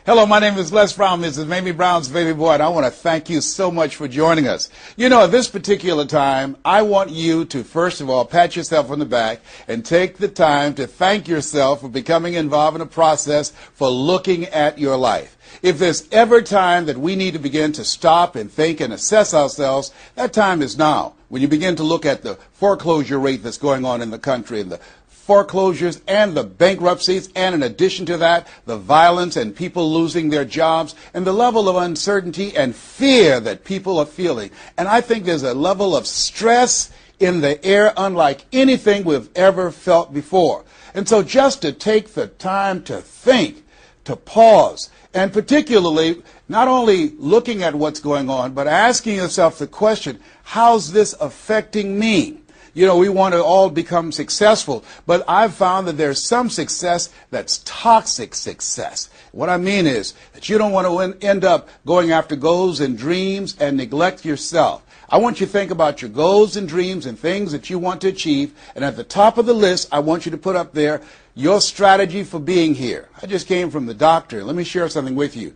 Hello, my name is Les Brown. This is Mamie Brown's baby boy, and I want to thank you so much for joining us. You know, at this particular time, I want you to, first of all, pat yourself on the back and take the time to thank yourself for becoming involved in a process for looking at your life. If there's ever time that we need to begin to stop and think and assess ourselves, that time is now. When you begin to look at the foreclosure rate that's going on in the country and the foreclosures and the bankruptcies, and in addition to that, the violence and people losing their jobs and the level of uncertainty and fear that people are feeling. And I think there's a level of stress in the air unlike anything we've ever felt before. And so just to take the time to think, to pause, and particularly not only looking at what's going on, but asking yourself the question, how's this affecting me? You know, we want to all become successful, but I've found that there's some success that's toxic success. What I mean is that you don't want to end up going after goals and dreams and neglect yourself. I want you to think about your goals and dreams and things that you want to achieve, and at the top of the list, I want you to put up there your strategy for being here. I just came from the doctor. Let me share something with you.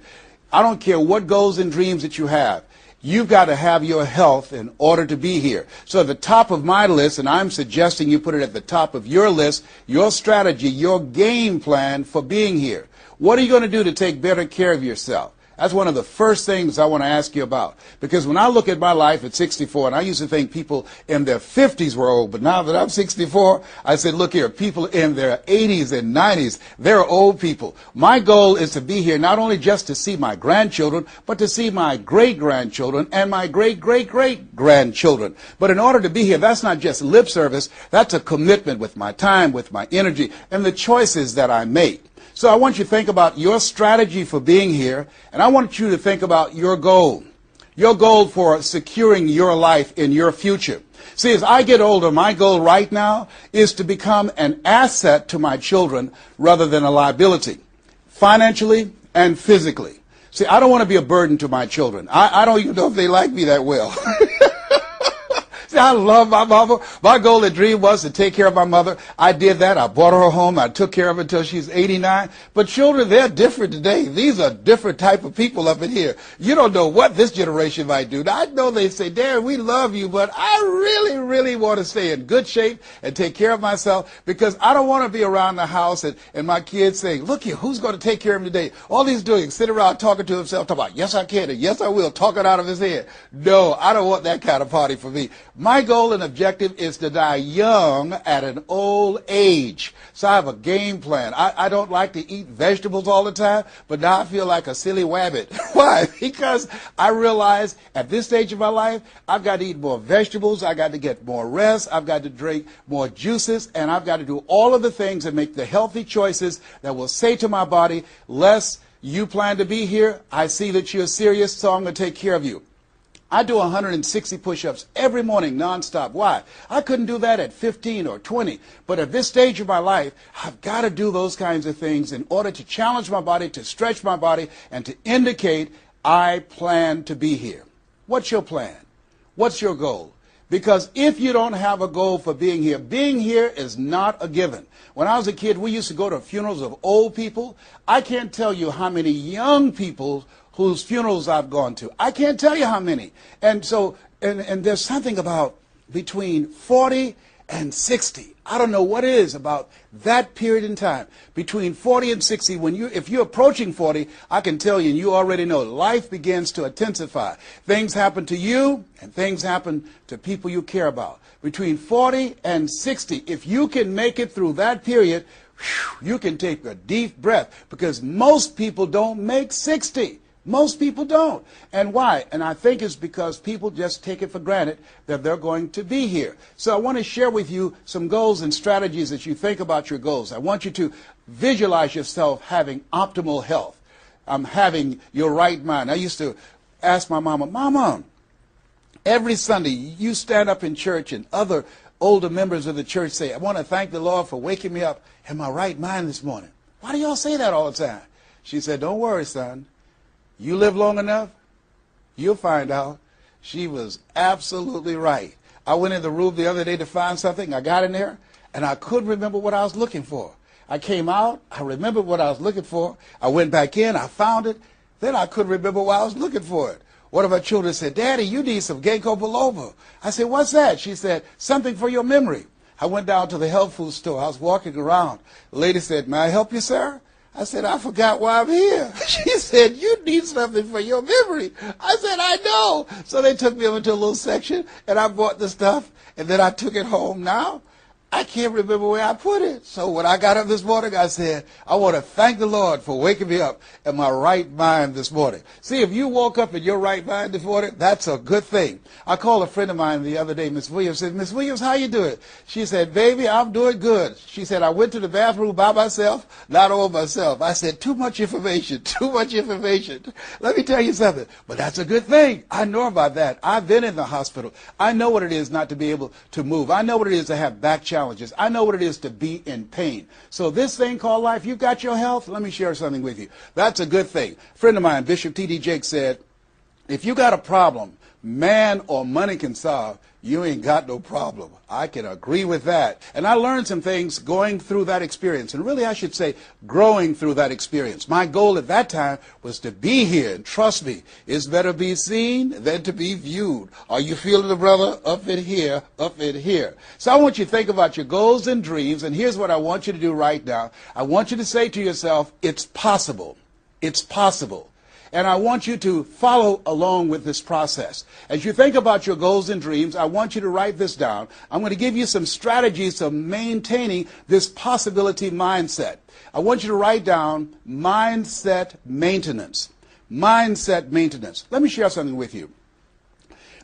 I don't care what goals and dreams that you have. You've got to have your health in order to be here. So at the top of my list, and I'm suggesting you put it at the top of your list, your strategy, your game plan for being here. What are you going to do to take better care of yourself? That's one of the first things I want to ask you about. Because when I look at my life at 64, and I used to think people in their 50s were old, but now that I'm 64, I said, look here, people in their 80s and 90s, they're old people. My goal is to be here not only just to see my grandchildren, but to see my great-grandchildren and my great-great-great-grandchildren. But in order to be here, that's not just lip service, that's a commitment with my time, with my energy, and the choices that I make. So I want you to think about your strategy for being here, and I want you to think about your goal for securing your life in your future. See, as I get older, my goal right now is to become an asset to my children rather than a liability, financially and physically. See, I don't want to be a burden to my children. I don't even know if they like me that well. See, I love my mama. My goal and dream was to take care of my mother. I did that. I brought her home. I took care of her until she was 89. But children, they're different today. These are different type of people up in here. You don't know what this generation might do. Now, I know they say, Darren, we love you, but I really, really want to stay in good shape and take care of myself because I don't want to be around the house and my kids saying, look here, who's going to take care of him today? All he's doing is sitting around talking to himself, talking about, yes, I can, and yes, I will, talking out of his head. No, I don't want that kind of party for me. My goal and objective is to die young at an old age. So I have a game plan. I don't like to eat vegetables all the time, but now I feel like a silly wabbit. Why? Because I realize at this stage of my life, I've got to eat more vegetables, I've got to get more rest, I've got to drink more juices, and I've got to do all of the things that make the healthy choices that will say to my body, Les, you plan to be here, I see that you're serious, so I'm going to take care of you. I do 160 push-ups every morning nonstop. Why? I couldn't do that at 15 or 20. But at this stage of my life, I've got to do those kinds of things in order to challenge my body, to stretch my body, and to indicate I plan to be here. What's your plan? What's your goal? Because if you don't have a goal for being here is not a given. When I was a kid, we used to go to funerals of old people. I can't tell you how many young people whose funerals I've gone to. I can't tell you how many. And so, and there's something about between 40 and 60. I don't know what it is about that period in time. Between 40 and 60, if you're approaching 40, I can tell you, and you already know, life begins to intensify. Things happen to you, and things happen to people you care about. Between 40 and 60, if you can make it through that period, you can take a deep breath, because most people don't make 60. Most people don't. And why? And I think it's because people just take it for granted that they're going to be here. So I want to share with you some goals and strategies as you think about your goals. I want you to visualize yourself having optimal health. Having your right mind. I used to ask my mama, Mama, every Sunday you stand up in church and other older members of the church say, I want to thank the Lord for waking me up in my right mind this morning. Why do y'all say that all the time? She said, don't worry, son. You live long enough, you'll find out. She was absolutely right. I went in the room the other day to find something. I got in there, and I couldn't remember what I was looking for. I came out. I remembered what I was looking for. I went back in. I found it. Then I couldn't remember why I was looking for it. One of my children said, Daddy, you need some ginkgo biloba. I said, what's that? She said, something for your memory. I went down to the health food store. I was walking around. The lady said, may I help you, sir? I said, I forgot why I'm here. She said, you need something for your memory. I said, I know. So they took me over to a little section, and I bought the stuff, and then I took it home. Now, I can't remember where I put it. So when I got up this morning, I said, I want to thank the Lord for waking me up in my right mind this morning. See, if you woke up in your right mind this morning, that's a good thing. I called a friend of mine the other day, Miss Williams, said, Miss Williams, how you doing? She said, baby, I'm doing good. She said, I went to the bathroom by myself, not all myself. I said, too much information, too much information. Let me tell you something, but that's a good thing. I know about that. I've been in the hospital. I know what it is not to be able to move. I know what it is to have back challenges. I know what it is to be in pain. So this thing called life, you've got your health. Let me share something with you. That's a good thing. A friend of mine, Bishop T.D. Jakes, said, if you got a problem man or money can solve, you ain't got no problem. I can agree with that. And I learned some things going through that experience. And really, I should say, growing through that experience. My goal at that time was to be here. And trust me, it's better be seen than to be viewed. Are you feeling the brother? Up in here, up in here. So I want you to think about your goals and dreams. And here's what I want you to do right now. I want you to say to yourself, it's possible. It's possible. And I want you to follow along with this process. As you think about your goals and dreams, I want you to write this down. I'm going to give you some strategies of maintaining this possibility mindset. I want you to write down mindset maintenance. Mindset maintenance. Let me share something with you.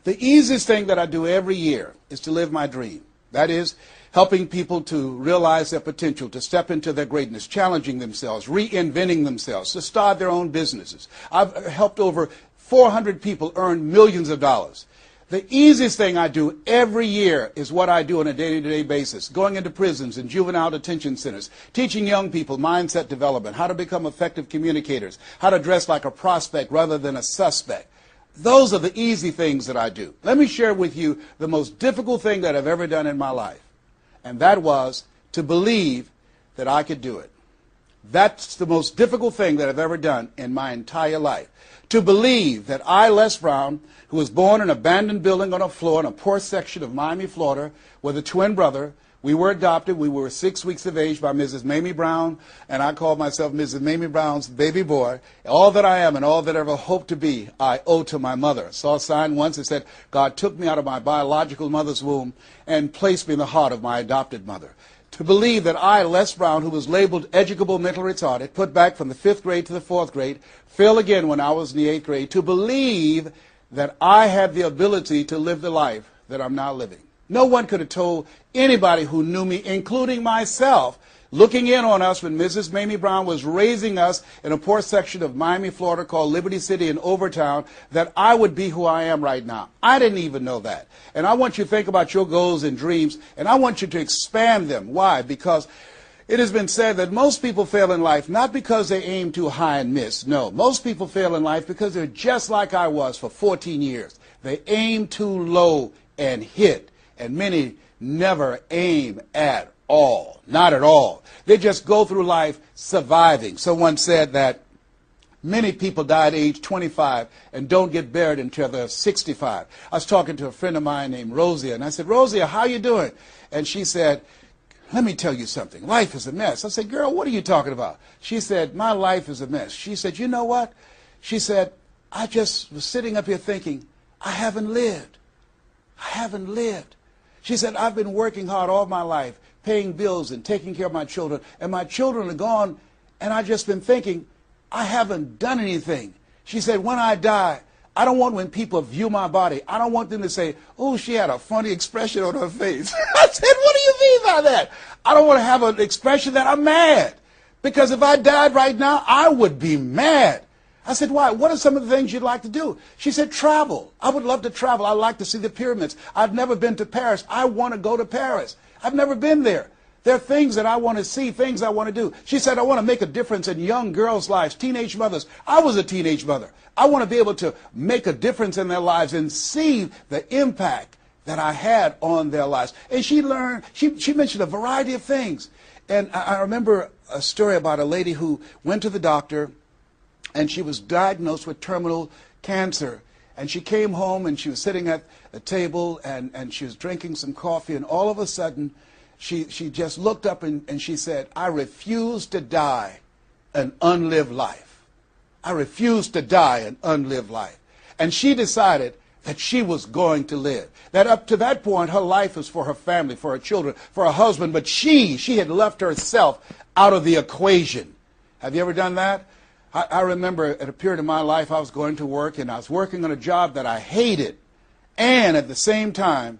The easiest thing that I do every year is to live my dream. That is, helping people to realize their potential, to step into their greatness, challenging themselves, reinventing themselves, to start their own businesses. I've helped over 400 people earn millions of dollars. The easiest thing I do every year is what I do on a day-to-day basis, going into prisons and juvenile detention centers, teaching young people mindset development, how to become effective communicators, how to dress like a prospect rather than a suspect. Those are the easy things that I do. Let me share with you the most difficult thing that I've ever done in my life. And that was to believe that I could do it. That's the most difficult thing that I've ever done in my entire life. To believe that I, Les Brown, who was born in an abandoned building on a floor in a poor section of Miami, Florida, with a twin brother. We were adopted. We were 6 weeks of age by Mrs. Mamie Brown, and I called myself Mrs. Mamie Brown's baby boy. All that I am and all that I ever hope to be, I owe to my mother. I saw a sign once that said, God took me out of my biological mother's womb and placed me in the heart of my adopted mother. To believe that I, Les Brown, who was labeled educable mental retarded, put back from the 5th grade to the 4th grade, failed again when I was in the 8th grade, to believe that I had the ability to live the life that I'm now living. No one could have told anybody who knew me, including myself, looking in on us when Mrs. Mamie Brown was raising us in a poor section of Miami, Florida called Liberty City in Overtown, that I would be who I am right now. I didn't even know that. And I want you to think about your goals and dreams, and I want you to expand them. Why? Because it has been said that most people fail in life not because they aim too high and miss. No, most people fail in life because they're just like I was for 14 years. They aim too low and hit. And many never aim at all, not at all. They just go through life surviving. Someone said that many people die at age 25 and don't get buried until they're 65. I was talking to a friend of mine named Rosia, and I said, Rosia, how you doing? And she said, let me tell you something. Life is a mess. I said, girl, what are you talking about? She said, my life is a mess. She said, you know what? She said, I just was sitting up here thinking, I haven't lived. I haven't lived. She said, I've been working hard all my life, paying bills and taking care of my children, and my children are gone, and I've just been thinking, I haven't done anything. She said, when I die, I don't want when people view my body, I don't want them to say, oh, she had a funny expression on her face. I said, what do you mean by that? I don't want to have an expression that I'm mad. Because if I died right now, I would be mad. I said, why? What are some of the things you'd like to do? She said, travel. I would love to travel. I'd like to see the pyramids. I've never been to Paris. I want to go to Paris. I've never been there. There are things that I want to see, things I want to do. She said, I want to make a difference in young girls' lives, teenage mothers. I was a teenage mother. I want to be able to make a difference in their lives and see the impact that I had on their lives. And she learned, she mentioned a variety of things. And I remember a story about a lady who went to the doctor, and she was diagnosed with terminal cancer. And she came home, and she was sitting at a table, and she was drinking some coffee, and all of a sudden, she just looked up and she said, "I refuse to die an unlived life. I refuse to die an unlived life." And she decided that she was going to live. That up to that point, her life was for her family, for her children, for her husband, but she had left herself out of the equation. Have you ever done that? I remember at a period of my life, I was going to work, and I was working on a job that I hated. And at the same time,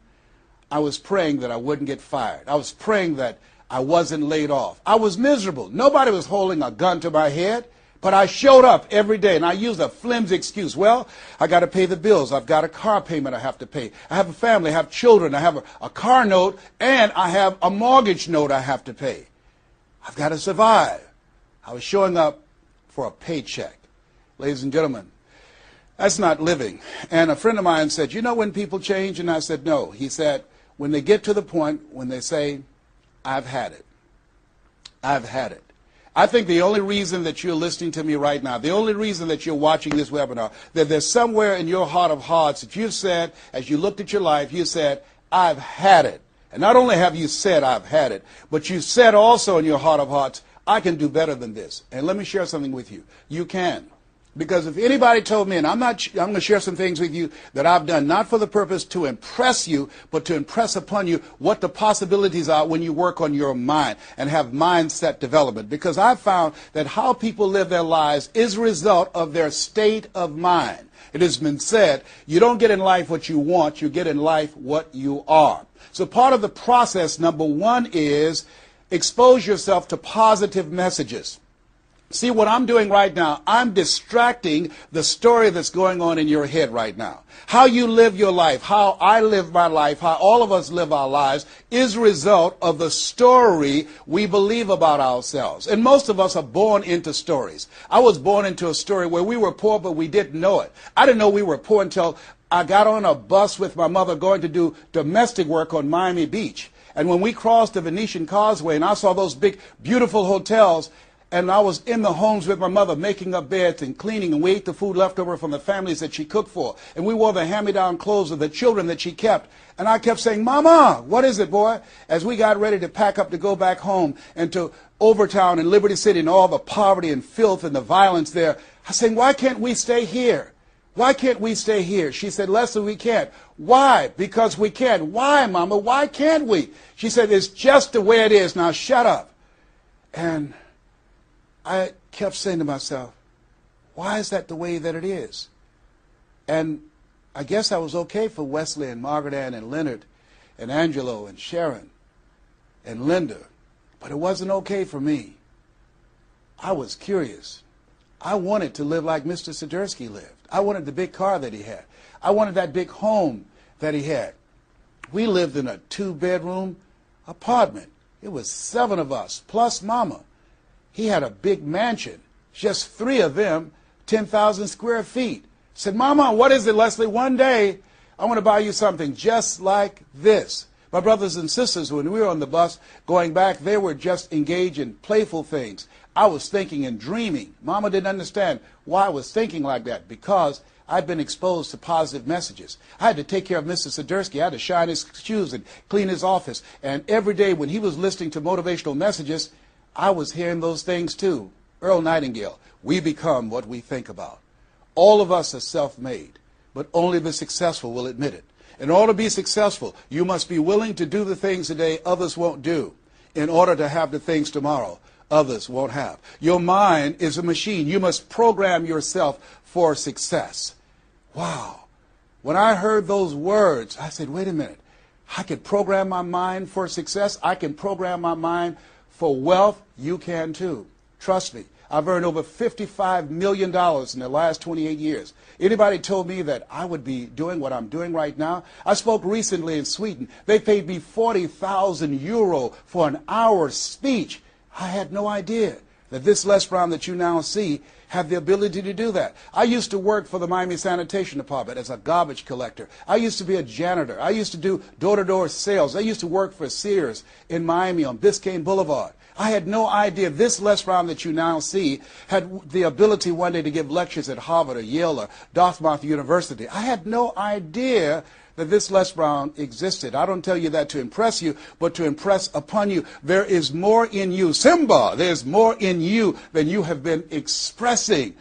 I was praying that I wouldn't get fired. I was praying that I wasn't laid off. I was miserable. Nobody was holding a gun to my head, but I showed up every day, and I used a flimsy excuse. Well, I got to pay the bills. I've got a car payment I have to pay. I have a family. I have children. I have a car note, and I have a mortgage note I have to pay. I've got to survive. I was showing up for a paycheck. Ladies and gentlemen, that's not living. And a friend of mine said, "You know when people change?" And I said, "No." He said, "When they get to the point when they say, 'I've had it. I've had it.'" I think the only reason that you're listening to me right now, the only reason that you're watching this webinar, that there's somewhere in your heart of hearts that you've said, as you looked at your life, you said, "I've had it." And not only have you said, "I've had it," but you said also in your heart of hearts, "I can do better than this." And let me share something with you. You can. Because if anybody told me, and I'm going to share some things with you that I've done, not for the purpose to impress you, but to impress upon you what the possibilities are when you work on your mind and have mindset development. Because I've found that how people live their lives is a result of their state of mind. It has been said, you don't get in life what you want, you get in life what you are. So part of the process, number one, is expose yourself to positive messages. See, what I'm doing right now, I'm distracting the story that's going on in your head right now. How you live your life, how I live my life, how all of us live our lives is a result of the story we believe about ourselves. And most of us are born into stories. I was born into a story where we were poor, but we didn't know it. I didn't know we were poor until I got on a bus with my mother going to do domestic work on Miami Beach. And when we crossed the Venetian Causeway and I saw those big, beautiful hotels, and I was in the homes with my mother making up beds and cleaning, and we ate the food left over from the families that she cooked for. And we wore the hand-me-down clothes of the children that she kept. And I kept saying, "Mama, what is it, boy?" As we got ready to pack up to go back home and to Overtown and Liberty City and all the poverty and filth and the violence there, I was saying, "Why can't we stay here? Why can't we stay here?" She said, "Leslie, we can't." "Why?" "Because we can." "Why, Mama? Why can't we?" She said, "It's just the way it is. Now shut up." And I kept saying to myself, why is that the way that it is? And I guess I was okay for Wesley and Margaret Ann and Leonard and Angelo and Sharon and Linda, but it wasn't okay for me. I was curious. I wanted to live like Mr. Swiderski lived. I wanted the big car that he had. I wanted that big home that he had. We lived in a 2-bedroom apartment. It was 7 of us, plus Mama. He had a big mansion, just 3 of them, 10,000 square feet. I said, "Mama, what is it, Leslie? One day, I want to buy you something just like this." My brothers and sisters, when we were on the bus going back, they were just engaged in playful things. I was thinking and dreaming. Mama didn't understand why I was thinking like that, because I'd been exposed to positive messages. I had to take care of Mr. Swiderski. I had to shine his shoes and clean his office. And every day when he was listening to motivational messages, I was hearing those things too. Earl Nightingale, we become what we think about. All of us are self-made, but only the successful will admit it. In order to be successful, you must be willing to do the things today others won't do in order to have the things tomorrow others won't have. Your mind is a machine. You must program yourself for success. Wow. When I heard those words, I said, wait a minute. I could program my mind for success. I can program my mind for wealth. You can too. Trust me. I've earned over $55 million in the last 28 years. Anybody told me that I would be doing what I'm doing right now? I spoke recently in Sweden. They paid me 40,000 euro for an hour speech. I had no idea that this Les Brown that you now see had the ability to do that. I used to work for the Miami Sanitation Department as a garbage collector. I used to be a janitor. I used to do door-to-door sales. I used to work for Sears in Miami on Biscayne Boulevard. I had no idea this Les Brown that you now see had the ability one day to give lectures at Harvard or Yale or Dartmouth University. I had no idea that this Les Brown existed. I don't tell you that to impress you, but to impress upon you. There is more in you. Simba, there's more in you than you have been expressing.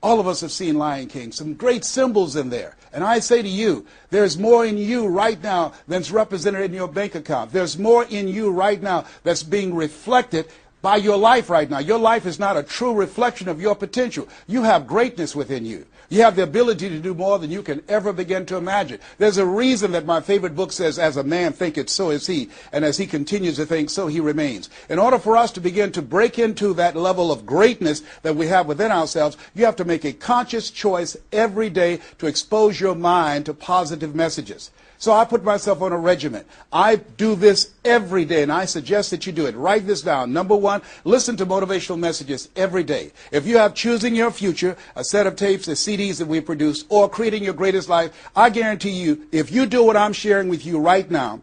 All of us have seen Lion King, some great symbols in there. And I say to you, there's more in you right now than's represented in your bank account. There's more in you right now that's being reflected by your life right now. Your life is not a true reflection of your potential. You have greatness within you. You have the ability to do more than you can ever begin to imagine. There's a reason that my favorite book says, as a man thinketh, so is he. And as he continues to think, so he remains. In order for us to begin to break into that level of greatness that we have within ourselves, you have to make a conscious choice every day to expose your mind to positive messages. So I put myself on a regimen. I do this every day, and I suggest that you do it. Write this down. Number one, listen to motivational messages every day. If you have Choosing Your Future, a set of tapes, the CDs that we produce, or Creating Your Greatest Life, I guarantee you, if you do what I'm sharing with you right now,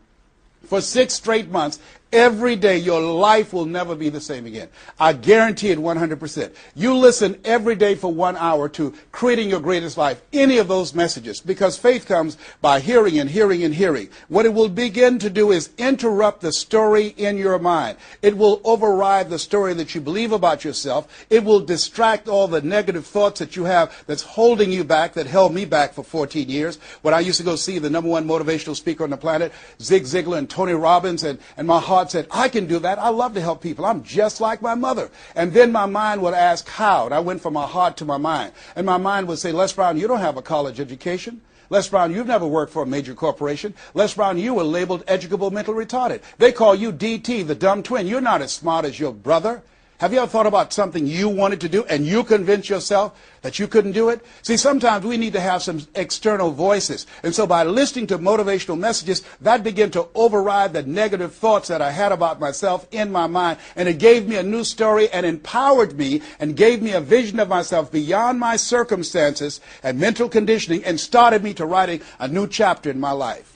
for 6 straight months, every day, your life will never be the same again. I guarantee it 100%. You listen every day for 1 hour to Creating Your Greatest Life, any of those messages, because faith comes by hearing and hearing and hearing. What it will begin to do is interrupt the story in your mind. It will override the story that you believe about yourself. It will distract all the negative thoughts that you have that's holding you back, that held me back for 14 years. When I used to go see the #1 motivational speaker on the planet, Zig Ziglar and Tony Robbins, and my heart said, I can do that. I love to help people. I'm just like my mother. And then my mind would ask how. And I went from my heart to my mind. And my mind would say, Les Brown, you don't have a college education. Les Brown, you've never worked for a major corporation. Les Brown, you were labeled educable mental retarded. They call you DT, the dumb twin. You're not as smart as your brother. Have you ever thought about something you wanted to do and you convinced yourself that you couldn't do it? See, sometimes we need to have some external voices. And so by listening to motivational messages, that began to override the negative thoughts that I had about myself in my mind. And it gave me a new story and empowered me and gave me a vision of myself beyond my circumstances and mental conditioning and started me to writing a new chapter in my life.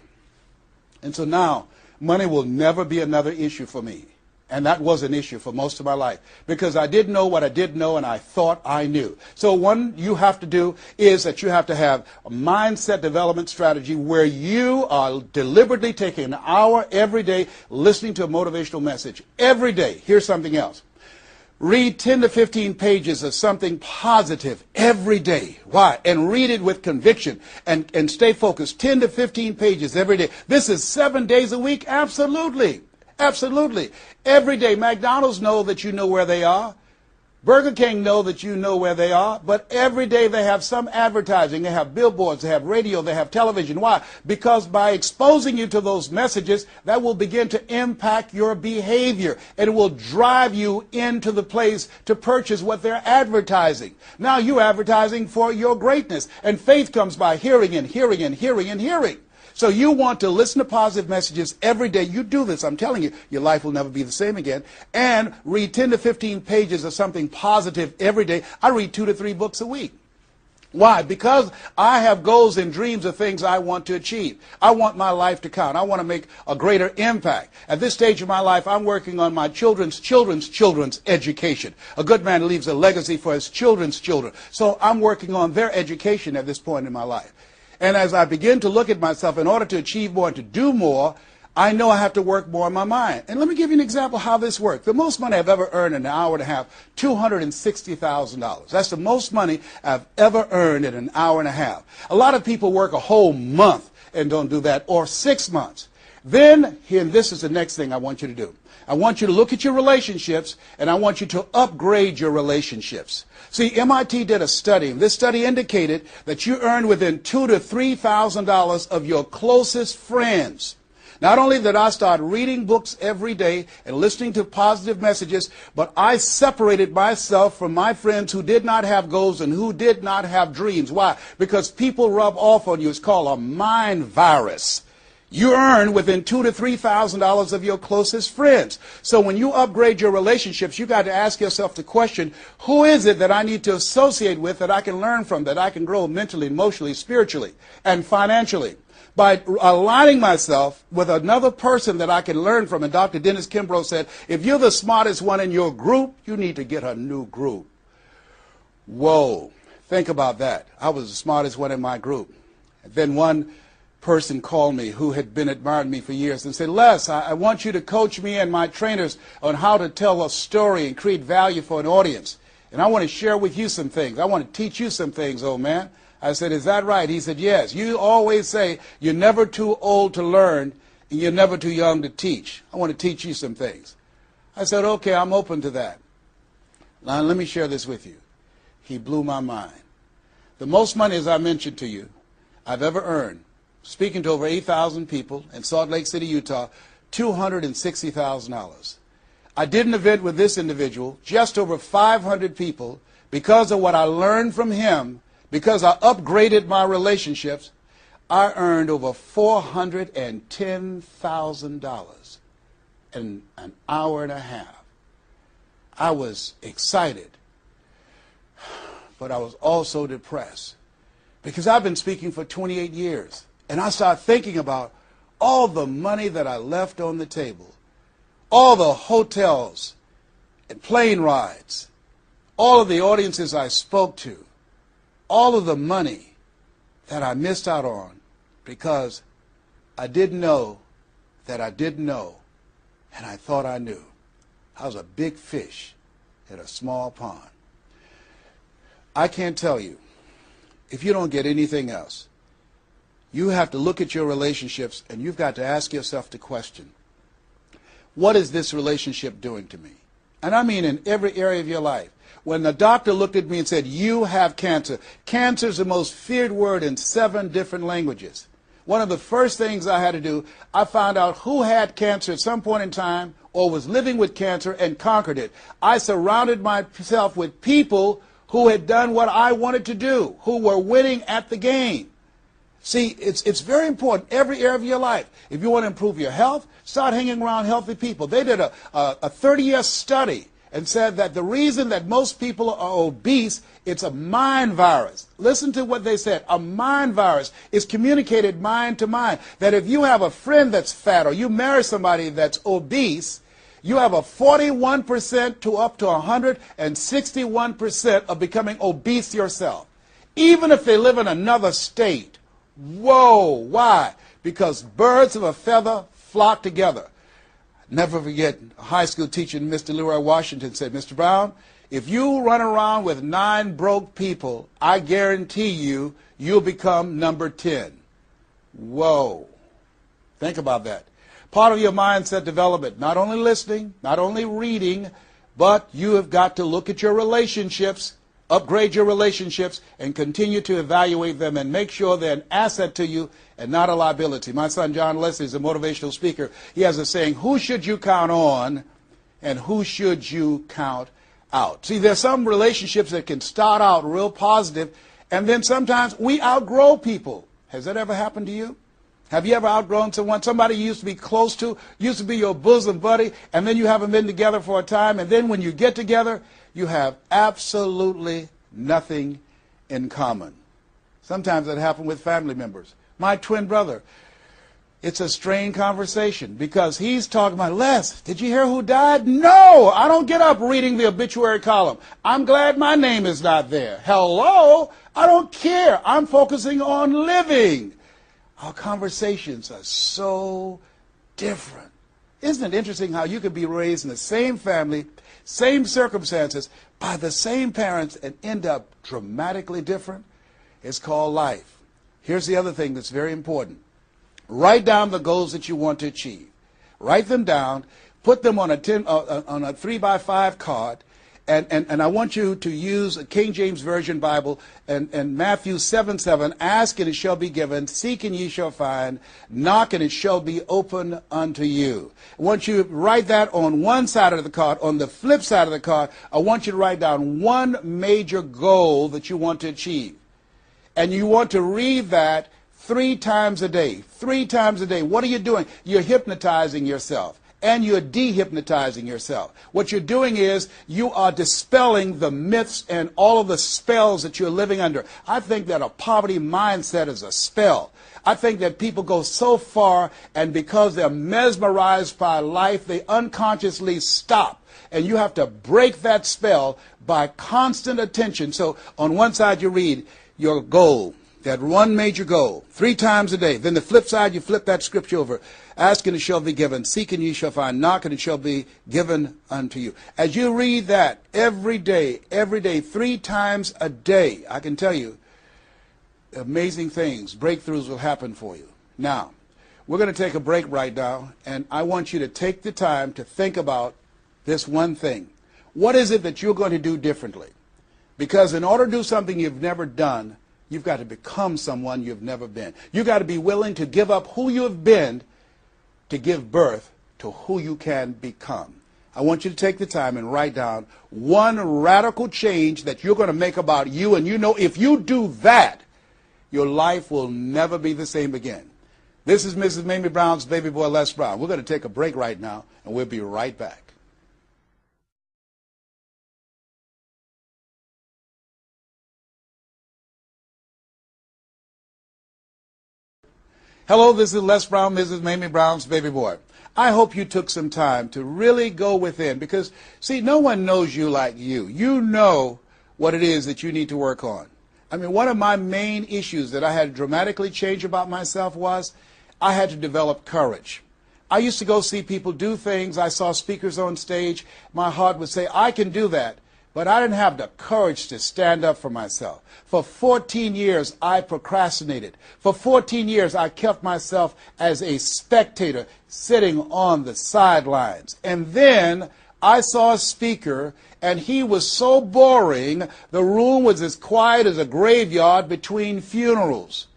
And so now, money will never be another issue for me. And that was an issue for most of my life because I didn't know what I didn't know and I thought I knew. So one you have to do is that you have to have a mindset development strategy where you are deliberately taking an hour every day listening to a motivational message. Every day. Here's something else. Read 10 to 15 pages of something positive every day. Why? And read it with conviction and stay focused. 10 to 15 pages every day. This is 7 days a week? Absolutely. Absolutely. Every day, McDonald's know that you know where they are. Burger King know that you know where they are. But every day they have some advertising. They have billboards, they have radio, they have television. Why? Because by exposing you to those messages, that will begin to impact your behavior. And it will drive you into the place to purchase what they're advertising. Now you're advertising for your greatness. And faith comes by hearing and hearing and hearing and hearing. So you want to listen to positive messages every day. You do this, I'm telling you, your life will never be the same again. And read 10 to 15 pages of something positive every day. I read 2 to 3 books a week. Why? Because I have goals and dreams of things I want to achieve. I want my life to count. I want to make a greater impact. At this stage of my life, I'm working on my children's education. A good man leaves a legacy for his children's children. So I'm working on their education at this point in my life. And as I begin to look at myself, in order to achieve more and to do more, I know I have to work more in my mind. And let me give you an example how this works. The most money I've ever earned in an hour and a half, $260,000. That's the most money I've ever earned in an hour and a half. A lot of people work a whole month and don't do that, or 6 months. Then, and this is the next thing I want you to do. I want you to look at your relationships, and I want you to upgrade your relationships. See, MIT did a study, and this study indicated that you earn within $2,000 to $3,000 of your closest friends. Not only did I start reading books every day and listening to positive messages, but I separated myself from my friends who did not have goals and who did not have dreams. Why? Because people rub off on you. It's called a mind virus. you earn within $2,000 to $3,000 of your closest friends. So when you upgrade your relationships, you got to ask yourself the question, who is it that I need to associate with, that I can learn from, that I can grow mentally, emotionally, spiritually, and financially? By aligning myself with another person that I can learn from. And Dr. Dennis Kimbrough said, if you're the smartest one in your group, you need to get a new group. Whoa, think about that. I was the smartest one in my group. And then one person called me who had been admiring me for years and said, Les, I want you to coach me and my trainers on how to tell a story and create value for an audience. And I want to share with you some things. I want to teach you some things, old man. I said, is that right? He said, yes. You always say you're never too old to learn and you're never too young to teach. I want to teach you some things. I said, okay, I'm open to that. Now, let me share this with you. He blew my mind. The most money, as I mentioned to you, I've ever earned, speaking to over 8,000 people in Salt Lake City, Utah, $260,000. I did an event with this individual, just over 500 people, because of what I learned from him, because I upgraded my relationships. I earned over $410,000 in an hour and a half. I was excited, but I was also depressed, because I've been speaking for 28 years. And I started thinking about all the money that I left on the table, all the hotels and plane rides, all of the audiences I spoke to, all of the money that I missed out on because I didn't know that I didn't know, and I thought I knew. I was a big fish in a small pond. I can't tell you, if you don't get anything else, you have to look at your relationships and you've got to ask yourself the question, what is this relationship doing to me? And I mean in every area of your life. When the doctor looked at me and said, you have cancer. Cancer is the most feared word in 7 different languages. One of the first things I had to do, I found out who had cancer at some point in time or was living with cancer and conquered it. I surrounded myself with people who had done what I wanted to do, who were winning at the game. See, it's very important, every area of your life. If you want to improve your health, start hanging around healthy people. They did a 30-year study and said that the reason that most people are obese, it's a mind virus. Listen to what they said. A mind virus is communicated mind to mind. That if you have a friend that's fat or you marry somebody that's obese, you have a 41% to up to 161% of becoming obese yourself. Even if they live in another state. Whoa, why? Because birds of a feather flock together. Never forget, a high school teacher, Mr. Leroy Washington, said, Mr. Brown, if you run around with 9 broke people, I guarantee you, you'll become number 10. Whoa. Think about that. Part of your mindset development, not only listening, not only reading, but you have got to look at your relationships, upgrade your relationships, and continue to evaluate them and make sure they're an asset to you and not a liability. My son John Leslie is a motivational speaker. He has a saying, who should you count on and who should you count out? See, there's some relationships that can start out real positive, and then sometimes we outgrow people. Has that ever happened to you? Have you ever outgrown someone? Somebody you used to be close to, used to be your bosom buddy, and then you haven't been together for a time, and then when you get together, you have absolutely nothing in common. Sometimes that happens with family members. My twin brother, it's a strained conversation because he's talking about, Les, did you hear who died? No, I don't get up reading the obituary column. I'm glad my name is not there. Hello, I don't care. I'm focusing on living. Our conversations are so different. Isn't it interesting how you could be raised in the same family, same circumstances, by the same parents and end up dramatically different? It's called life. Here's the other thing that's very important. Write down the goals that you want to achieve. Write them down. Put them on a 3x5 card. And I want you to use a King James Version Bible and Matthew 7:7. Ask and it shall be given. Seek and ye shall find. Knock and it shall be open unto you. I want you to write that on one side of the card. On the flip side of the card, I want you to write down one major goal that you want to achieve. And you want to read that 3 times a day. 3 times a day. What are you doing? You're hypnotizing yourself. And you're dehypnotizing yourself. What you're doing is you are dispelling the myths and all of the spells that you're living under. I think that a poverty mindset is a spell. I think that people go so far, and because they're mesmerized by life, they unconsciously stop. And you have to break that spell by constant attention. So on one side you read your goal, that one major goal, 3 times a day. Then the flip side, you flip that scripture over. Ask and it shall be given. Seek and ye shall find. Knock and it shall be given unto you. As you read that every day, 3 times a day, I can tell you, amazing things, breakthroughs will happen for you. Now, we're going to take a break right now, and I want you to take the time to think about this one thing. What is it that you're going to do differently? Because in order to do something you've never done, you've got to become someone you've never been. You've got to be willing to give up who you have been to give birth to who you can become. I want you to take the time and write down one radical change that you're going to make about you, and you know if you do that, your life will never be the same again. This is Mrs. Mamie Brown's baby boy, Les Brown. We're going to take a break right now, and we'll be right back. Hello, this is Les Brown, Mrs. Mamie Brown's baby boy. I hope you took some time to really go within because, see, no one knows you like you. You know what it is that you need to work on. I mean, one of my main issues that I had to dramatically change about myself was I had to develop courage. I used to go see people do things. I saw speakers on stage. My heart would say, I can do that. But I didn't have the courage to stand up for myself. For 14 years, I procrastinated. For 14 years, I kept myself as a spectator sitting on the sidelines. And then I saw a speaker, and he was so boring, the room was as quiet as a graveyard between funerals.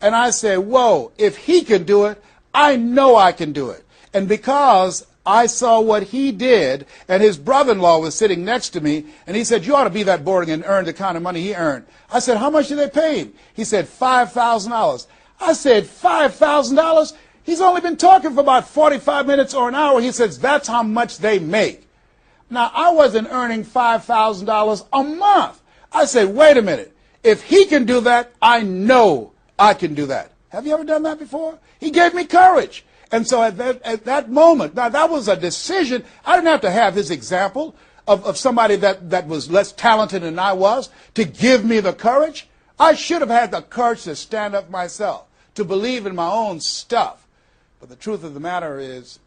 And I said, whoa, if he can do it, I know I can do it. And because I saw what he did, and his brother-in-law was sitting next to me, and he said, you ought to be that boring and earn the kind of money he earned. I said, how much did they pay him? He said, $5,000. I said, $5,000? He's only been talking for about 45 minutes or an hour. He says, that's how much they make. Now, I wasn't earning $5,000 a month. I said, wait a minute. If he can do that, I know I can do that. Have you ever done that before? He gave me courage. And so at that moment, now that was a decision. I didn't have to have his example of somebody that was less talented than I was to give me the courage. I should have had the courage to stand up myself, to believe in my own stuff. But the truth of the matter is,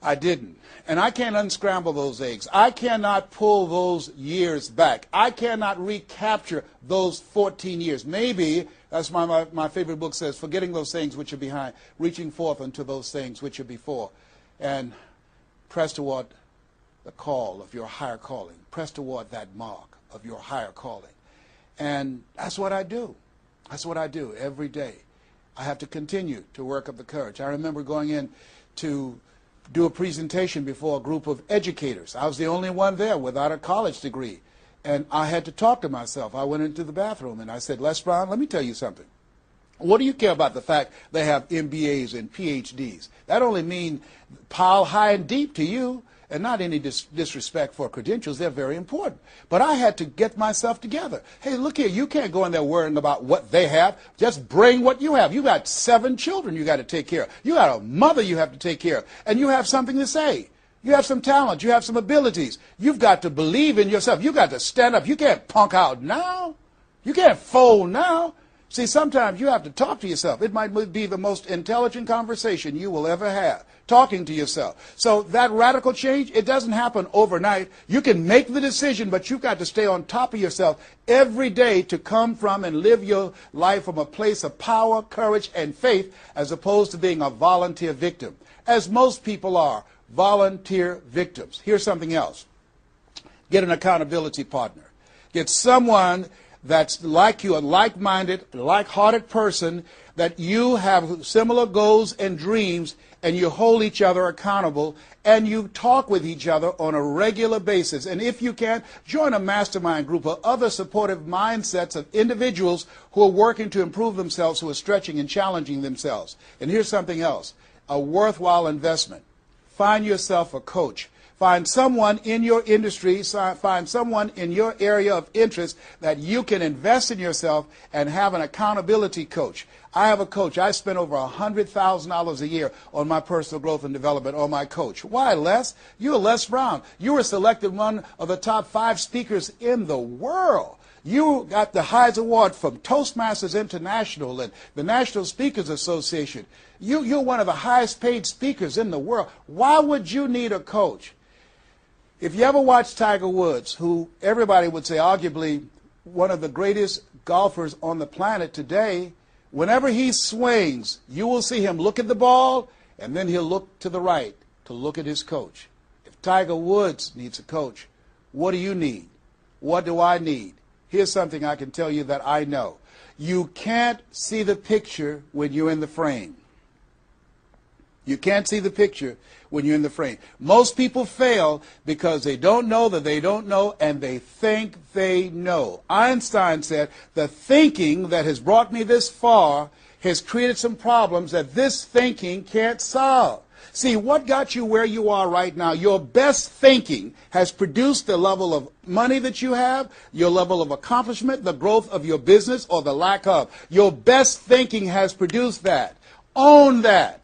I didn't. And I can't unscramble those eggs. I cannot pull those years back. I cannot recapture those 14 years. Maybe, that's my favorite book says, forgetting those things which are behind, reaching forth unto those things which are before. And press toward the call of your higher calling. Press toward that mark of your higher calling. And that's what I do. That's what I do every day. I have to continue to work up the courage. I remember going in to do a presentation before a group of educators. I was the only one there without a college degree. And I had to talk to myself. I went into the bathroom and I said, Les Brown, let me tell you something. What do you care about the fact they have MBAs and PhDs? That only means pile high and deep to you, and not any disrespect for credentials. They're very important. But I had to get myself together. Hey, look here, you can't go in there worrying about what they have. Just bring what you have. You got 7 children you got to take care of. You got a mother you have to take care of. And you have something to say. You have some talent. You have some abilities. You've got to believe in yourself. You've got to stand up. You can't punk out now. You can't fold now. See, sometimes you have to talk to yourself. It might be the most intelligent conversation you will ever have, talking to yourself. So that radical change, it doesn't happen overnight. You can make the decision, but you've got to stay on top of yourself every day to come from and live your life from a place of power, courage, and faith, as opposed to being a volunteer victim, as most people are, volunteer victims. Here's something else. Get an accountability partner. Get someone that's like you, a like-minded, like-hearted person that you have similar goals and dreams, and you hold each other accountable, and you talk with each other on a regular basis. And if you can, join a mastermind group of other supportive mindsets of individuals who are working to improve themselves, who are stretching and challenging themselves. And here's something else, a worthwhile investment. Find yourself a coach. Find someone in your industry, find someone in your area of interest that you can invest in yourself and have an accountability coach. I have a coach. I spend over $100,000 a year on my personal growth and development on my coach. Why, Les? You're Les Brown. You were selected one of the top 5 speakers in the world. You got the highest award from Toastmasters International and the National Speakers Association. You're one of the highest paid speakers in the world. Why would you need a coach? If you ever watch Tiger Woods, who everybody would say arguably one of the greatest golfers on the planet today, whenever he swings, you will see him look at the ball, and then he'll look to the right to look at his coach. If Tiger Woods needs a coach, what do you need? What do I need? Here's something I can tell you that I know. You can't see the picture when you're in the frame. You can't see the picture when you're in the frame. Most people fail because they don't know that they don't know, and they think they know. Einstein said, the thinking that has brought me this far has created some problems that this thinking can't solve. See, what got you where you are right now? Your best thinking has produced the level of money that you have, your level of accomplishment, the growth of your business, or the lack of. Your best thinking has produced that. Own that.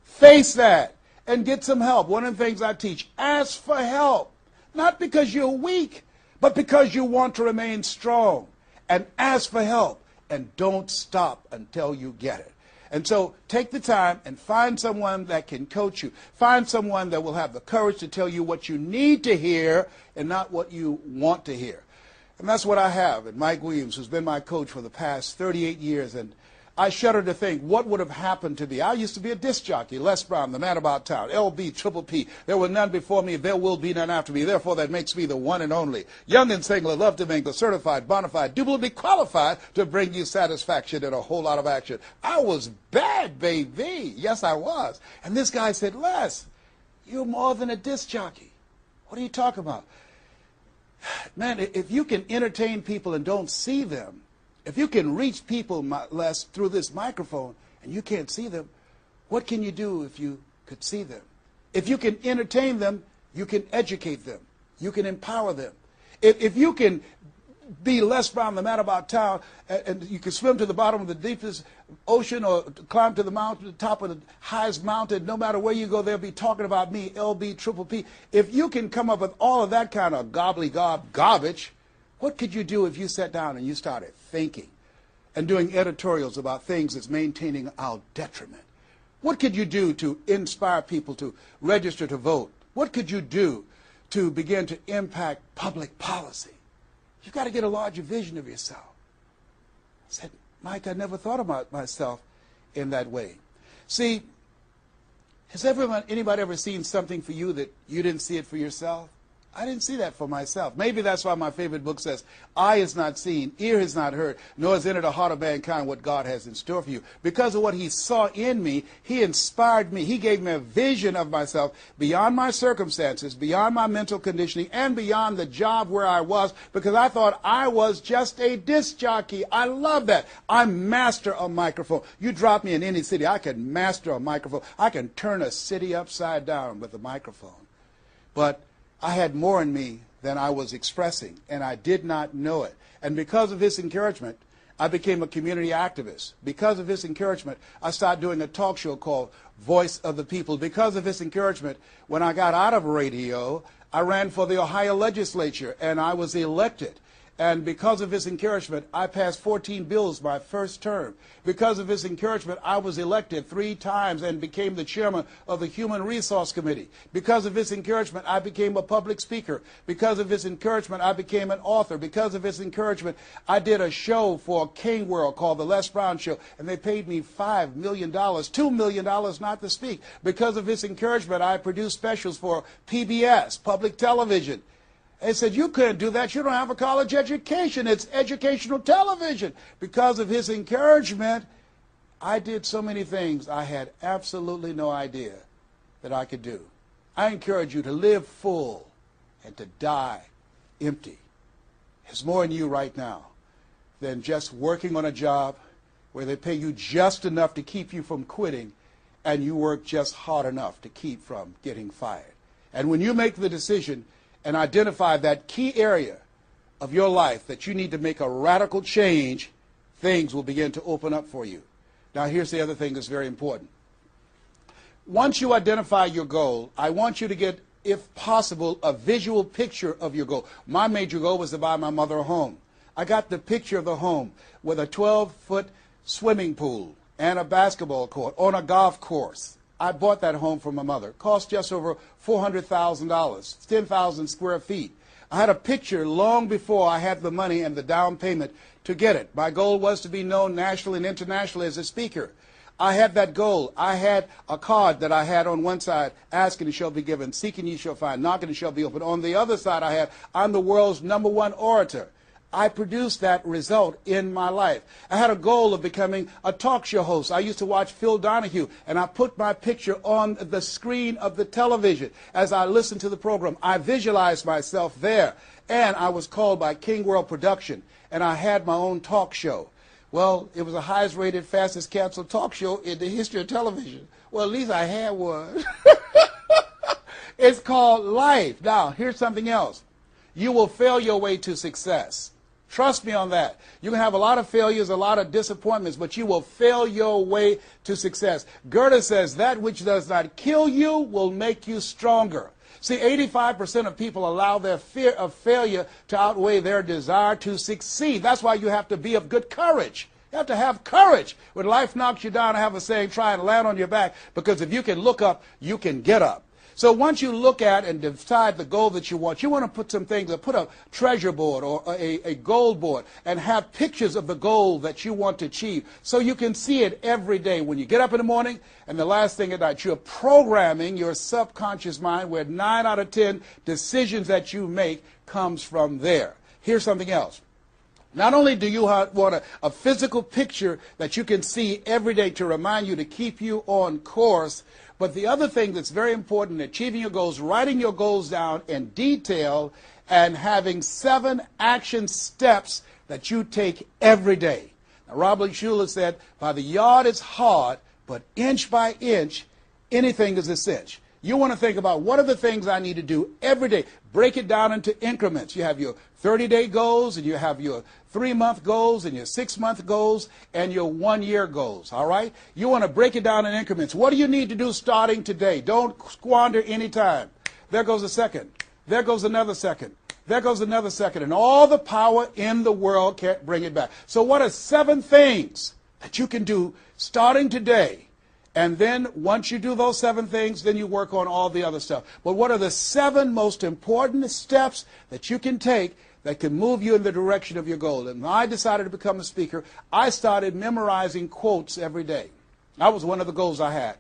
Face that and get some help. One of the things I teach, ask for help. Not because you're weak, but because you want to remain strong. And ask for help. And don't stop until you get it. And so take the time and find someone that can coach you. Find someone that will have the courage to tell you what you need to hear and not what you want to hear. And that's what I have. And Mike Williams, who's been my coach for the past 38 years, and I shudder to think what would have happened to me. I used to be a disc jockey, Les Brown, the man about town, LB, Triple P. There were none before me, there will be none after me. Therefore, that makes me the one and only. Young and single, love to mingle, certified, bona fide, duly qualified to bring you satisfaction and a whole lot of action. I was bad, baby. Yes, I was. And this guy said, Les, you're more than a disc jockey. What are you talking about? Man, if you can entertain people and don't see them, if you can reach people, Les, through this microphone and you can't see them, what can you do if you could see them? If you can entertain them, you can educate them. You can empower them. If you can be Les Brown, the man about town, and you can swim to the bottom of the deepest ocean or climb to the mountain, the top of the highest mountain, no matter where you go, they'll be talking about me, LB, Triple P. If you can come up with all of that kind of gobbly-gob garbage, what could you do if you sat down and you started thinking and doing editorials about things that's maintaining our detriment? What could you do to inspire people to register to vote? What could you do to begin to impact public policy? You've got to get a larger vision of yourself. I said, Mike, I never thought about myself in that way. See, has anybody ever seen something for you that you didn't see it for yourself? I didn't see that for myself. Maybe that's why my favorite book says, eye has not seen, ear has not heard, nor has entered the heart of mankind what God has in store for you. Because of what he saw in me, he inspired me. He gave me a vision of myself beyond my circumstances, beyond my mental conditioning, and beyond the job where I was, because I thought I was just a disc jockey. I love that. I'm master of microphone. You drop me in any city, I can master a microphone. I can turn a city upside down with a microphone. But I had more in me than I was expressing, and I did not know it. And because of his encouragement, I became a community activist. Because of his encouragement, I started doing a talk show called Voice of the People. Because of his encouragement, when I got out of radio, I ran for the Ohio legislature, and I was elected. And because of his encouragement, I passed 14 bills my first term. Because of his encouragement, I was elected 3 times and became the chairman of the Human Resource Committee. Because of his encouragement, I became a public speaker. Because of his encouragement, I became an author. Because of his encouragement, I did a show for King World called The Les Brown Show, and they paid me $5 million, $2 million not to speak. Because of his encouragement, I produced specials for PBS, public television. They said, you couldn't do that. You don't have a college education. It's educational television. Because of his encouragement, I did so many things I had absolutely no idea that I could do. I encourage you to live full and to die empty. There's more in you right now than just working on a job where they pay you just enough to keep you from quitting and you work just hard enough to keep from getting fired. And when you make the decision and identify that key area of your life that you need to make a radical change, things will begin to open up for you. Now, here's the other thing that's very important. Once you identify your goal, I want you to get, if possible, a visual picture of your goal. My major goal was to buy my mother a home. I got the picture of the home with a 12-foot swimming pool and a basketball court on a golf course. I bought that home for my mother. It cost just over $400,000, 10,000 square feet. I had a picture long before I had the money and the down payment to get it. My goal was to be known nationally and internationally as a speaker. I had that goal. I had a card that I had on one side, asking and shall be given, seeking ye shall find, knocking and shall be opened. On the other side I had, I'm the world's #1 orator. I produced that result in my life. I had a goal of becoming a talk show host. I used to watch Phil Donahue, and I put my picture on the screen of the television as I listened to the program. I visualized myself there, and I was called by King World Production, and I had my own talk show. Well, it was the highest rated, fastest canceled talk show in the history of television. Well, at least I had one. It's called life. Now, here's something else. You will fail your way to success. Trust me on that. You can have a lot of failures, a lot of disappointments, but you will fail your way to success. Goethe says, that which does not kill you will make you stronger. See, 85% of people allow their fear of failure to outweigh their desire to succeed. That's why you have to be of good courage. You have to have courage. When life knocks you down, I have a saying, try and land on your back, because if you can look up, you can get up. So once you look at and decide the goal that you want to put some things, put a treasure board or a goal board and have pictures of the goal that you want to achieve so you can see it every day when you get up in the morning and the last thing at night. You're programming your subconscious mind where 9 out of 10 decisions that you make comes from there. Here's something else. Not only do you want a physical picture that you can see every day to remind you to keep you on course, but the other thing that's very important in achieving your goals, writing your goals down in detail and having 7 action steps that you take every day. Now, Robert Schuller said, by the yard it's hard, but inch by inch, anything is a cinch. You want to think about what are the things I need to do every day. Break it down into increments. You have your 30-day goals, and you have your 3-month goals, and your 6-month goals, and your 1-year goals, all right? You want to break it down in increments. What do you need to do starting today? Don't squander any time. There goes a second. There goes another second. There goes another second. And all the power in the world can't bring it back. So what are 7 things that you can do starting today? And then once you do those 7 things, then you work on all the other stuff. But what are the 7 most important steps that you can take that can move you in the direction of your goal? And when I decided to become a speaker, I started memorizing quotes every day. That was one of the goals I had,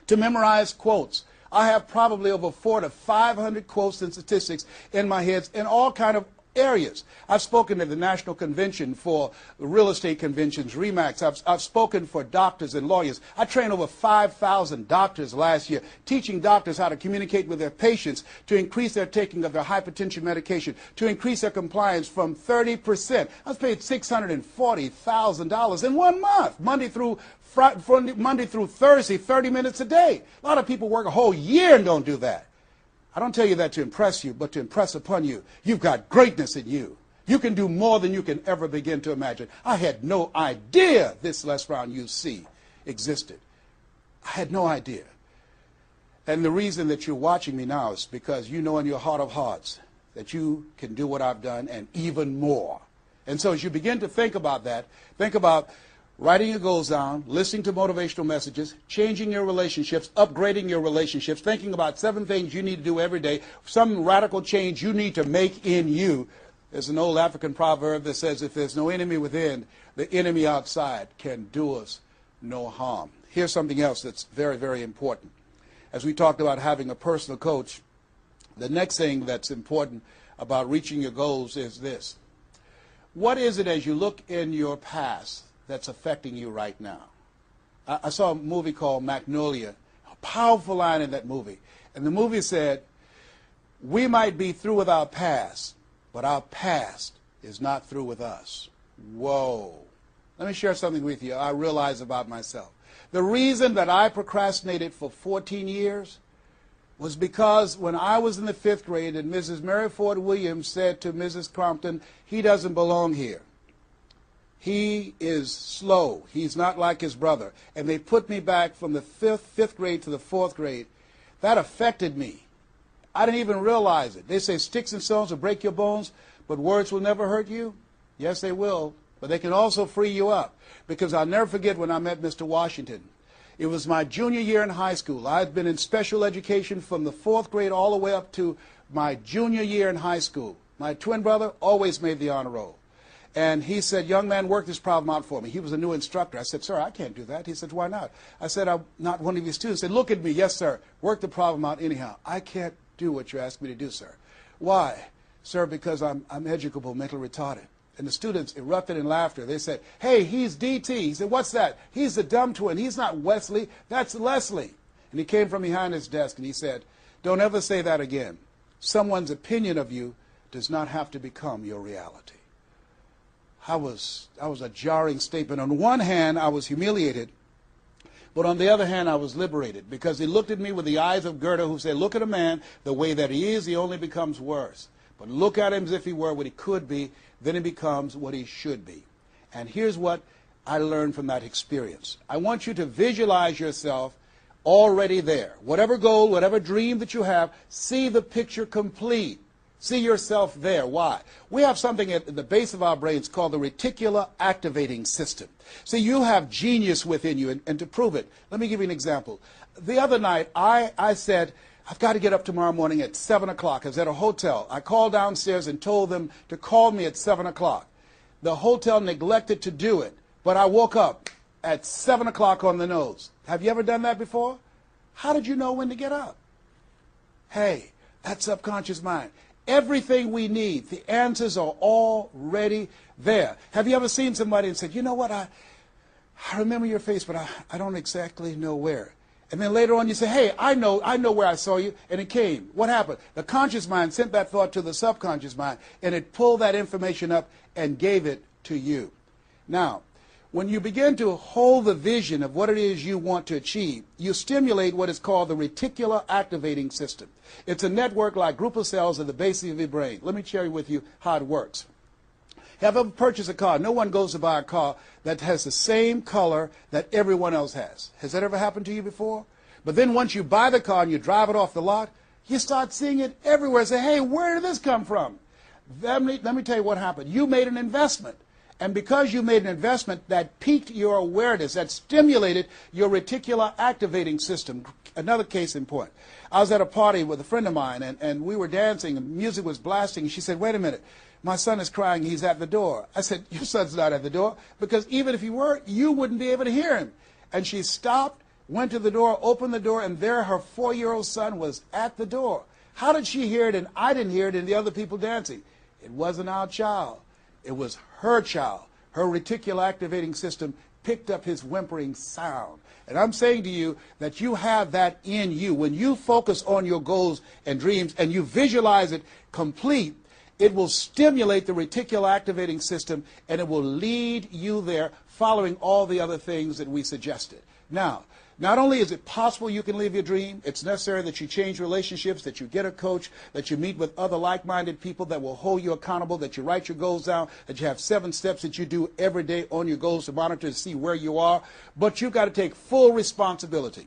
to memorize quotes. I have probably over 400 to 500 quotes and statistics in my head in all kind of areas. I've spoken at the National Convention for real estate conventions, RE/MAX. I've spoken for doctors and lawyers. I trained over 5,000 doctors last year, teaching doctors how to communicate with their patients to increase their taking of their hypertension medication, to increase their compliance from 30%. I was paid $640,000 in 1 month, Monday through Thursday, 30 minutes a day. A lot of people work a whole year and don't do that. I don't tell you that to impress you, but to impress upon you. You've got greatness in you. You can do more than you can ever begin to imagine. I had no idea this Les Brown UC existed. I had no idea. And the reason that you're watching me now is because you know in your heart of hearts that you can do what I've done and even more. And so as you begin to think about that, think about writing your goals down, listening to motivational messages, changing your relationships, upgrading your relationships, thinking about 7 things you need to do every day, some radical change you need to make in you. There's an old African proverb that says, if there's no enemy within, the enemy outside can do us no harm. Here's something else that's very, very important. As we talked about having a personal coach, the next thing that's important about reaching your goals is this. What is it as you look in your past that's affecting you right now? I saw a movie called Magnolia, a powerful line in that movie. And the movie said, we might be through with our past, but our past is not through with us. Whoa. Let me share something with you I realize about myself. The reason that I procrastinated for 14 years was because when I was in the 5th grade and Mrs. Mary Ford Williams said to Mrs. Crompton, he doesn't belong here. He is slow. He's not like his brother. And they put me back from the 5th grade to the 4th grade. That affected me. I didn't even realize it. They say sticks and stones will break your bones, but words will never hurt you. Yes, they will. But they can also free you up. Because I'll never forget when I met Mr. Washington. It was my junior year in high school. I had been in special education from the 4th grade all the way up to my junior year in high school. My twin brother always made the honor roll. And he said, young man, work this problem out for me. He was a new instructor. I said, sir, I can't do that. He said, why not? I said, I'm not one of your students. He said, look at me. Yes, sir. Work the problem out anyhow. I can't do what you asked me to do, sir. Why? Sir, because I'm educable, mentally retarded. And the students erupted in laughter. They said, hey, he's D.T. He said, what's that? He's the dumb twin. He's not Wesley. That's Leslie. And he came from behind his desk and he said, don't ever say that again. Someone's opinion of you does not have to become your reality. That was a jarring statement. On one hand, I was humiliated, but on the other hand, I was liberated because he looked at me with the eyes of Goethe who said, look at a man the way that he is, he only becomes worse. But look at him as if he were what he could be, then he becomes what he should be. And here's what I learned from that experience. I want you to visualize yourself already there. Whatever goal, whatever dream that you have, see the picture complete. See yourself there. Why? We have something at the base of our brains called the reticular activating system. See, you have genius within you, and to prove it, let me give you an example. The other night, I said, I've got to get up tomorrow morning at 7 o'clock. I was at a hotel. I called downstairs and told them to call me at 7 o'clock. The hotel neglected to do it, but I woke up at 7 o'clock on the nose. Have you ever done that before? How did you know when to get up? Hey, that's subconscious mind. Everything we need, the answers are already there. Have you ever seen somebody and said, you know what, I remember your face, but I don't exactly know where. And then later on you say, hey, I know where I saw you, and it came. What happened? The conscious mind sent that thought to the subconscious mind, and it pulled that information up and gave it to you. Now, when you begin to hold the vision of what it is you want to achieve, you stimulate what is called the reticular activating system. It's a network like group of cells at the base of your brain. Let me share with you how it works. Have you ever purchased a car? No one goes to buy a car that has the same color that everyone else has. Has that ever happened to you before? But then once you buy the car and you drive it off the lot, you start seeing it everywhere. Say, hey, where did this come from? Let me tell you what happened. You made an investment. And because you made an investment, that piqued your awareness, that stimulated your reticular activating system. Another case in point. I was at a party with a friend of mine, and we were dancing, and music was blasting. She said, wait a minute, my son is crying, he's at the door. I said, your son's not at the door, because even if he were, you wouldn't be able to hear him. And she stopped, went to the door, opened the door, and there her 4-year-old son was at the door. How did she hear it and I didn't hear it and the other people dancing? It wasn't our child. It was her child. Her reticular activating system picked up his whimpering sound. And I'm saying to you that you have that in you. When you focus on your goals and dreams and you visualize it complete, it will stimulate the reticular activating system and it will lead you there following all the other things that we suggested. Now, not only is it possible you can live your dream, it's necessary that you change relationships, that you get a coach, that you meet with other like-minded people that will hold you accountable, that you write your goals down, that you have 7 steps that you do every day on your goals to monitor to see where you are. But you've got to take full responsibility.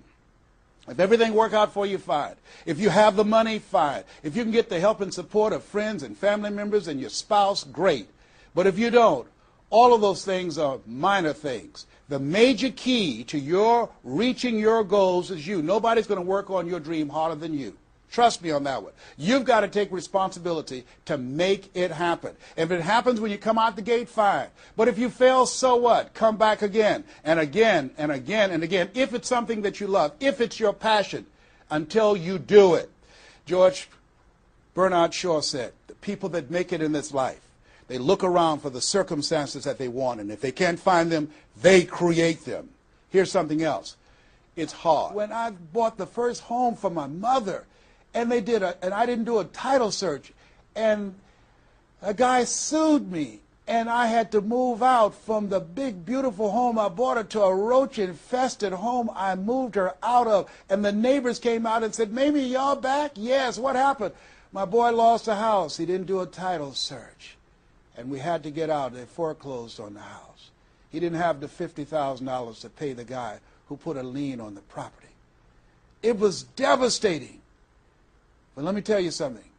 If everything work out for you, fine. If you have the money, fine. If you can get the help and support of friends and family members and your spouse, great. But if you don't, all of those things are minor things. The major key to your reaching your goals is you. Nobody's going to work on your dream harder than you. Trust me on that one. You've got to take responsibility to make it happen. If it happens when you come out the gate, fine. But if you fail, so what? Come back again and again and again and again. If it's something that you love, if it's your passion, until you do it. George Bernard Shaw said, the people that make it in this life, they look around for the circumstances that they want, and if they can't find them, they create them. Here's something else. It's hard. When I bought the first home for my mother, and I didn't do a title search, and a guy sued me, and I had to move out from the big, beautiful home I bought her to a roach-infested home I moved her out of. And the neighbors came out and said, "Mamie, y'all back?" "Yes, what happened?" "My boy lost a house. He didn't do a title search. And we had to get out. They foreclosed on the house. He didn't have the $50,000 to pay the guy who put a lien on the property." It was devastating. But let me tell you something.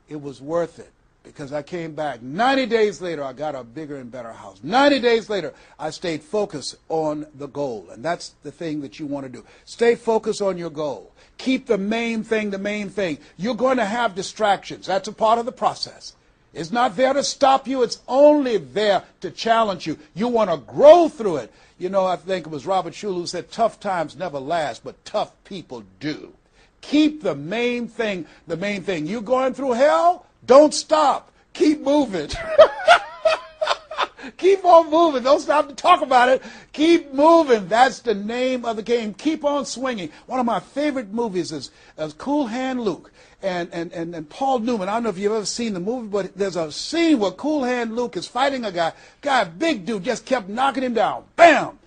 It was worth it. Because I came back. 90 days later, I got a bigger and better house. 90 days later, I stayed focused on the goal. And that's the thing that you want to do. Stay focused on your goal. Keep the main thing the main thing. You're going to have distractions. That's a part of the process. It's not there to stop you. It's only there to challenge you. You want to grow through it. You know, I think it was Robert Schuller who said, "Tough times never last, but tough people do." Keep the main thing the main thing. You going through hell? Don't stop. Keep moving. Keep on moving. Don't stop to talk about it. Keep moving. That's the name of the game. Keep on swinging. One of my favorite movies is Cool Hand Luke and Paul Newman. I don't know if you've ever seen the movie, but there's a scene where Cool Hand Luke is fighting a guy, big dude, just kept knocking him down. Bam!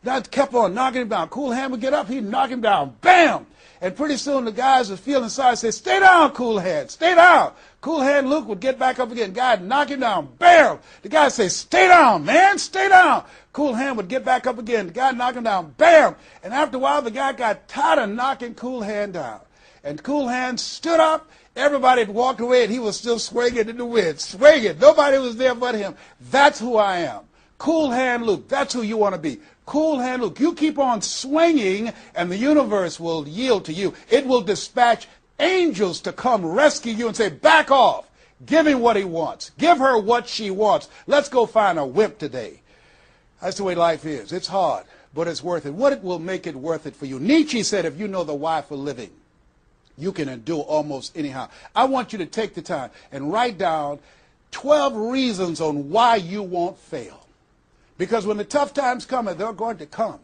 That kept on knocking him down. Cool Hand would get up, he'd knock him down. Bam! And pretty soon the guys are feeling sorry, say, "Stay down, Cool Hand, stay down." Cool Hand Luke would get back up again. Guy would knock him down. Bam! The guy would say, "Stay down, man, stay down." Cool Hand would get back up again. The guy would knock him down. Bam! And after a while, the guy got tired of knocking Cool Hand down. And Cool Hand stood up. Everybody had walked away, and he was still swinging in the wind. Swinging. Nobody was there but him. That's who I am. Cool Hand Luke. That's who you want to be. Cool Hand Luke. You keep on swinging, and the universe will yield to you. It will dispatch angels to come rescue you and say, "Back off. Give him what he wants. Give her what she wants. Let's go find a wimp today." That's the way life is. It's hard, but it's worth it. What will make it worth it for you? Nietzsche said, if you know the why for living, you can endure almost anyhow. I want you to take the time and write down 12 reasons on why you won't fail. Because when the tough times come, and they're going to come,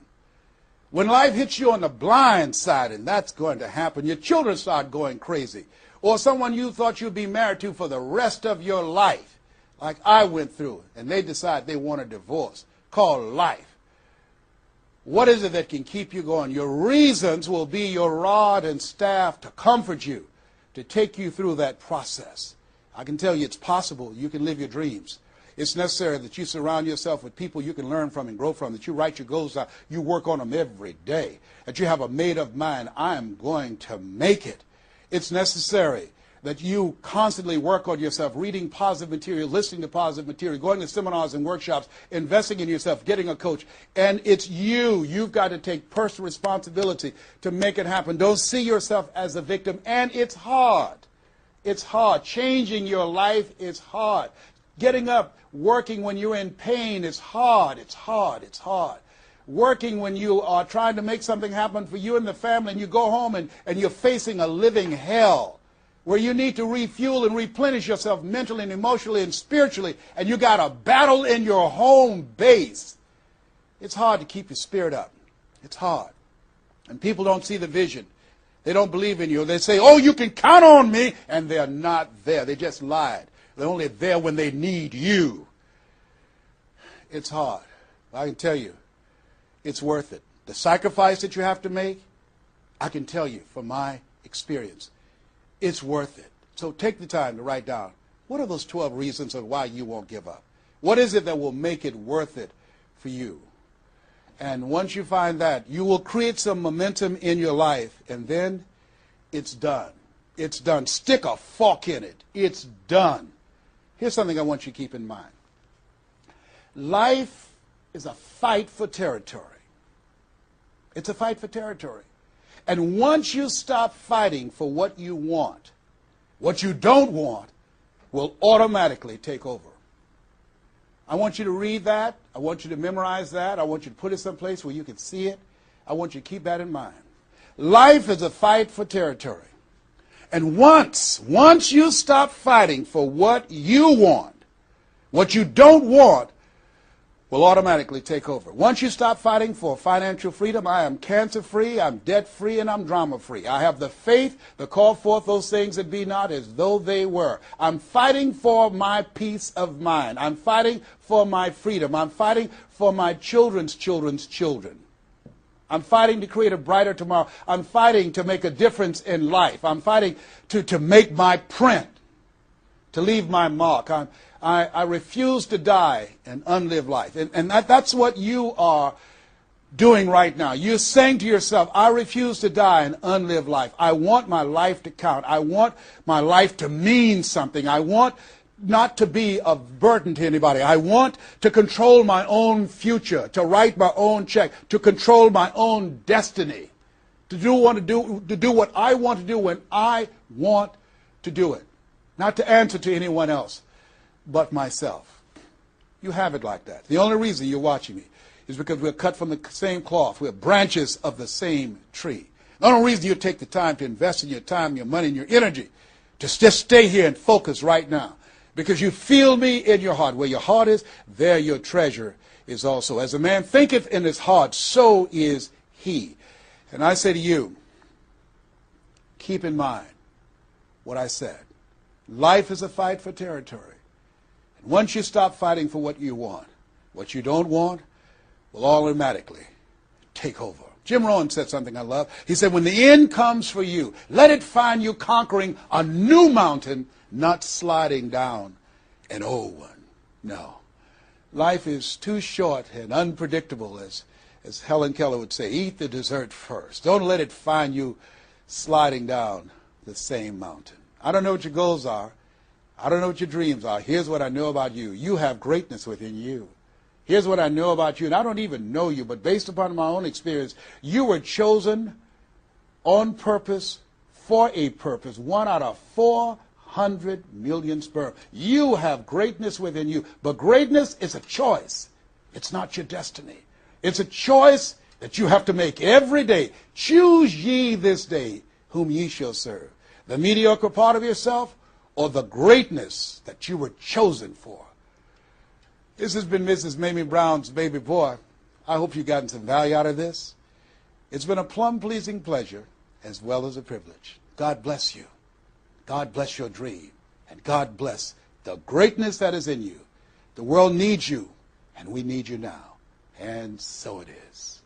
when life hits you on the blind side, and that's going to happen, your children start going crazy, or someone you thought you'd be married to for the rest of your life, like I went through, and they decide they want a divorce, called life. What is it that can keep you going? Your reasons will be your rod and staff to comfort you, to take you through that process. I can tell you it's possible. You can live your dreams. It's necessary that you surround yourself with people you can learn from and grow from, that you write your goals down, you work on them every day, that you have a made-up mind, I am going to make it. It's necessary that you constantly work on yourself, reading positive material, listening to positive material, going to seminars and workshops, investing in yourself, getting a coach. And it's you. You've got to take personal responsibility to make it happen. Don't see yourself as a victim. And it's hard. It's hard. Changing your life is hard. Getting up, working when you're in pain is hard. It's hard. It's hard. Working when you are trying to make something happen for you and the family, and you go home and you're facing a living hell where you need to refuel and replenish yourself mentally and emotionally and spiritually, and you got a battle in your home base. It's hard to keep your spirit up. It's hard. And people don't see the vision. They don't believe in you. They say, "Oh, you can count on me," and they're not there. They just lied. They're only there when they need you. It's hard. I can tell you, it's worth it. The sacrifice that you have to make, I can tell you from my experience, it's worth it. So take the time to write down, what are those 12 reasons of why you won't give up? What is it that will make it worth it for you? And once you find that, you will create some momentum in your life, and then it's done. It's done. Stick a fork in it. It's done. Here's something I want you to keep in mind. Life is a fight for territory. It's a fight for territory. And once you stop fighting for what you want, what you don't want will automatically take over. I want you to read that. I want you to memorize that. I want you to put it someplace where you can see it. I want you to keep that in mind. Life is a fight for territory. And once you stop fighting for what you want, what you don't want will automatically take over. Once you stop fighting for financial freedom, I am cancer-free, I'm debt-free, and I'm drama-free. I have the faith to call forth those things that be not as though they were. I'm fighting for my peace of mind. I'm fighting for my freedom. I'm fighting for my children's children's children. I'm fighting to create a brighter tomorrow. I'm fighting to make a difference in life. I'm fighting to make my print, to leave my mark. I refuse to die and unlive life. And that's what you are doing right now. You're saying to yourself, I refuse to die and unlive life. I want my life to count. I want my life to mean something. I want not to be a burden to anybody. I want to control my own future, to write my own check, to control my own destiny, to do what I want to do when I want to do it, not to answer to anyone else but myself. You have it like that. The only reason you're watching me is because we're cut from the same cloth. We're branches of the same tree. The only reason you take the time to invest in your time, your money, and your energy to just stay here and focus right now, because you feel me in your heart. Where your heart is, there your treasure is also. As a man thinketh in his heart, so is he. And I say to you, keep in mind what I said. Life is a fight for territory. And once you stop fighting for what you want, what you don't want will automatically take over. Jim Rohn said something I love. He said, when the end comes for you, let it find you conquering a new mountain, not sliding down an old one. No. Life is too short and unpredictable, as Helen Keller would say. Eat the dessert first. Don't let it find you sliding down the same mountain. I don't know what your goals are. I don't know what your dreams are. Here's what I know about you. You have greatness within you. Here's what I know about you, and I don't even know you, but based upon my own experience, you were chosen on purpose for a purpose, 1 out of 400 million sperm. You have greatness within you, but greatness is a choice. It's not your destiny. It's a choice that you have to make every day. Choose ye this day whom ye shall serve, the mediocre part of yourself or the greatness that you were chosen for. This has been Mrs. Mamie Brown's Baby Boy. I hope you've gotten some value out of this. It's been a plum-pleasing pleasure as well as a privilege. God bless you. God bless your dream. And God bless the greatness that is in you. The world needs you, and we need you now. And so it is.